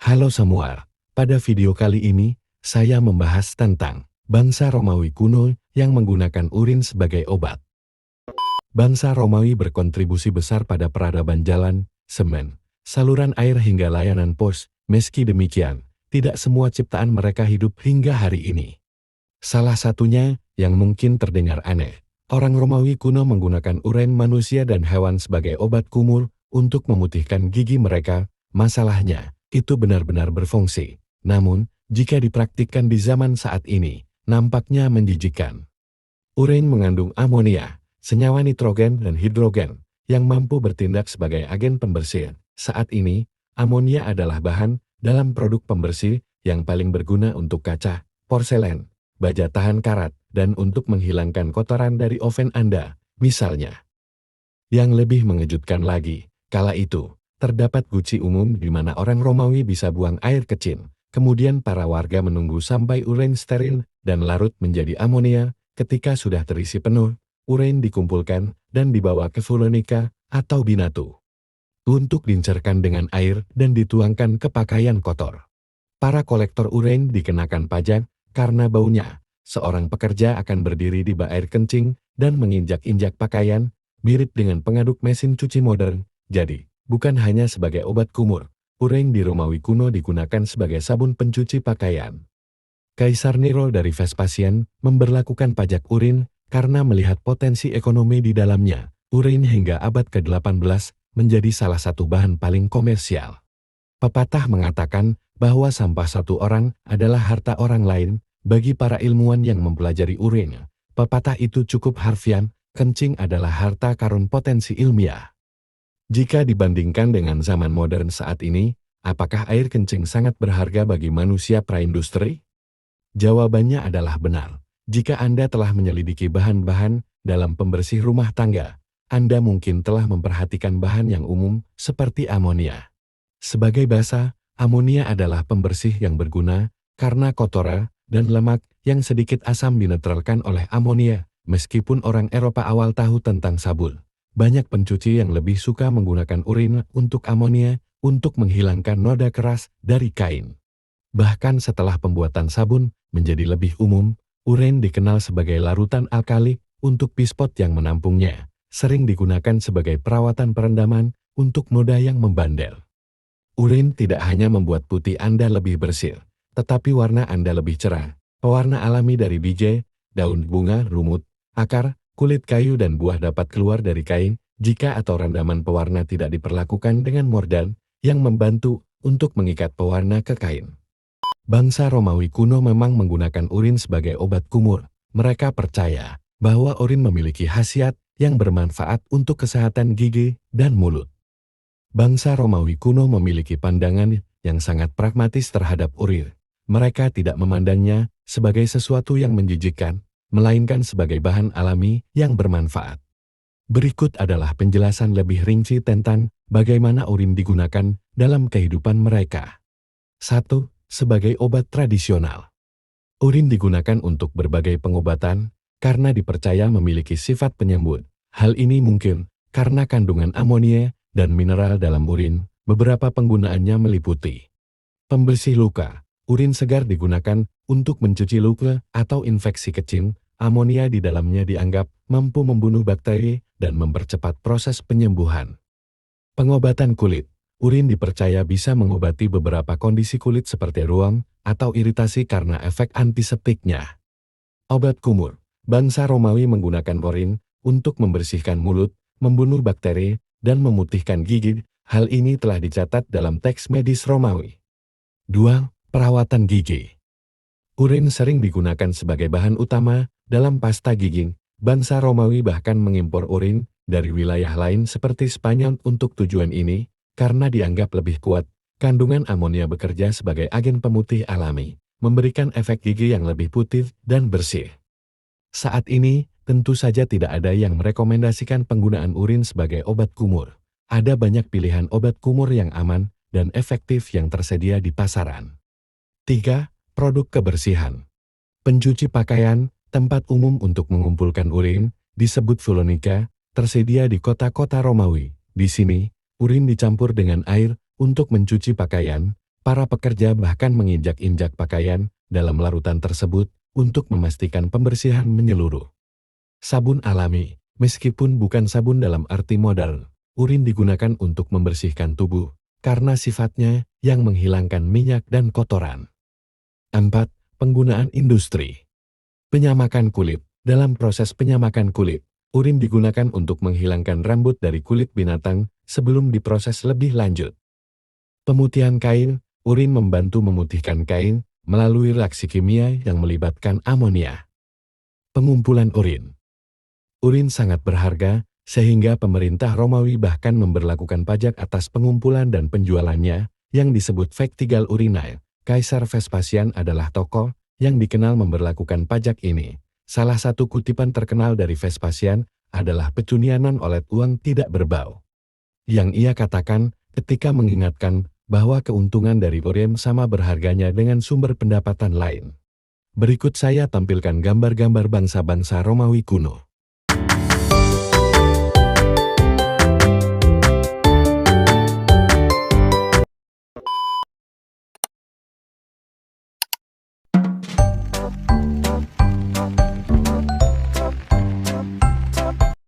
Halo semua, pada video kali ini, saya membahas tentang bangsa Romawi kuno yang menggunakan urin sebagai obat. Bangsa Romawi berkontribusi besar pada peradaban jalan, semen, saluran air hingga layanan pos. Meski demikian, tidak semua ciptaan mereka hidup hingga hari ini. Salah satunya, yang mungkin terdengar aneh, orang Romawi kuno menggunakan urin manusia dan hewan sebagai obat kumur untuk memutihkan gigi mereka. Masalahnya, itu benar-benar berfungsi. Namun, jika dipraktikkan di zaman saat ini, nampaknya menjijikkan. Urin mengandung amonia, senyawa nitrogen dan hidrogen, yang mampu bertindak sebagai agen pembersih. Saat ini, amonia adalah bahan dalam produk pembersih yang paling berguna untuk kaca, porselen, baja tahan karat, dan untuk menghilangkan kotoran dari oven Anda, misalnya. Yang lebih mengejutkan lagi, kala itu, terdapat guci umum di mana orang Romawi bisa buang air kecil. Kemudian para warga menunggu sampai urin steril dan larut menjadi amonia. Ketika sudah terisi penuh, urin dikumpulkan dan dibawa ke Fulonika atau Binatu untuk dicerkan dengan air dan dituangkan ke pakaian kotor. Para kolektor urin dikenakan pajak karena baunya. Seorang pekerja akan berdiri di bak air kencing dan menginjak-injak pakaian, mirip dengan pengaduk mesin cuci modern. Jadi, bukan hanya sebagai obat kumur, urin di Romawi kuno digunakan sebagai sabun pencuci pakaian. Kaisar Nero dari Vespasian memberlakukan pajak urin karena melihat potensi ekonomi di dalamnya. Urin hingga abad ke-18 menjadi salah satu bahan paling komersial. Pepatah mengatakan bahwa sampah satu orang adalah harta orang lain. Bagi para ilmuwan yang mempelajari urin, pepatah itu cukup harfian, kencing adalah harta karun potensi ilmiah. Jika dibandingkan dengan zaman modern saat ini, apakah air kencing sangat berharga bagi manusia praindustri? Jawabannya adalah benar. Jika Anda telah menyelidiki bahan-bahan dalam pembersih rumah tangga, Anda mungkin telah memperhatikan bahan yang umum seperti amonia. Sebagai basa, amonia adalah pembersih yang berguna karena kotoran dan lemak yang sedikit asam dinetralkan oleh amonia. Meskipun orang Eropa awal tahu tentang sabun, banyak pencuci yang lebih suka menggunakan urin untuk amonia untuk menghilangkan noda keras dari kain. Bahkan setelah pembuatan sabun menjadi lebih umum, urin dikenal sebagai larutan alkali untuk pispot yang menampungnya. Sering digunakan sebagai perawatan perendaman untuk noda yang membandel. Urin tidak hanya membuat putih Anda lebih bersih, tetapi warna Anda lebih cerah. Pewarna alami dari biji, daun bunga, rumut, akar, kulit kayu dan buah dapat keluar dari kain jika atau rendaman pewarna tidak diperlakukan dengan mordant yang membantu untuk mengikat pewarna ke kain. Bangsa Romawi kuno memang menggunakan urin sebagai obat kumur. Mereka percaya bahwa urin memiliki khasiat yang bermanfaat untuk kesehatan gigi dan mulut. Bangsa Romawi kuno memiliki pandangan yang sangat pragmatis terhadap urin. Mereka tidak memandangnya sebagai sesuatu yang menjijikkan, melainkan sebagai bahan alami yang bermanfaat. Berikut adalah penjelasan lebih rinci tentang bagaimana urin digunakan dalam kehidupan mereka. 1. Sebagai obat tradisional. Urin digunakan untuk berbagai pengobatan karena dipercaya memiliki sifat penyembuh. Hal ini mungkin karena kandungan amonia dan mineral dalam urin. Beberapa penggunaannya meliputi pembersih luka. Urin segar digunakan untuk mencuci luka atau infeksi kecil. Amonia di dalamnya dianggap mampu membunuh bakteri dan mempercepat proses penyembuhan. Pengobatan kulit. Urin dipercaya bisa mengobati beberapa kondisi kulit seperti ruam atau iritasi karena efek antiseptiknya. Obat kumur. Bangsa Romawi menggunakan urin untuk membersihkan mulut, membunuh bakteri, dan memutihkan gigi. Hal ini telah dicatat dalam teks medis Romawi. 2. Perawatan gigi. Urin sering digunakan sebagai bahan utama dalam pasta gigi. Bangsa Romawi bahkan mengimpor urin dari wilayah lain seperti Spanyol untuk tujuan ini, karena dianggap lebih kuat. Kandungan amonia bekerja sebagai agen pemutih alami, memberikan efek gigi yang lebih putih dan bersih. Saat ini, tentu saja tidak ada yang merekomendasikan penggunaan urin sebagai obat kumur. Ada banyak pilihan obat kumur yang aman dan efektif yang tersedia di pasaran. 3. Produk kebersihan. Pencuci pakaian, tempat umum untuk mengumpulkan urin, disebut Fulonika, tersedia di kota-kota Romawi. Di sini, urin dicampur dengan air untuk mencuci pakaian. Para pekerja bahkan menginjak-injak pakaian dalam larutan tersebut untuk memastikan pembersihan menyeluruh. Sabun alami, meskipun bukan sabun dalam arti modern, urin digunakan untuk membersihkan tubuh karena sifatnya yang menghilangkan minyak dan kotoran. 4. Penggunaan industri. Penyamakan kulit. Dalam proses penyamakan kulit, urin digunakan untuk menghilangkan rambut dari kulit binatang sebelum diproses lebih lanjut. Pemutihan kain, urin membantu memutihkan kain melalui reaksi kimia yang melibatkan amonia. Pengumpulan urin. Urin sangat berharga, sehingga pemerintah Romawi bahkan memberlakukan pajak atas pengumpulan dan penjualannya, yang disebut Vectigal Urinae. Kaisar Vespasian adalah tokoh yang dikenal memberlakukan pajak ini. Salah satu kutipan terkenal dari Vespasian adalah pecunianan oleh uang tidak berbau. Yang ia katakan ketika mengingatkan bahwa keuntungan dari urin sama berharganya dengan sumber pendapatan lain. Berikut saya tampilkan gambar-gambar bangsa-bangsa Romawi kuno.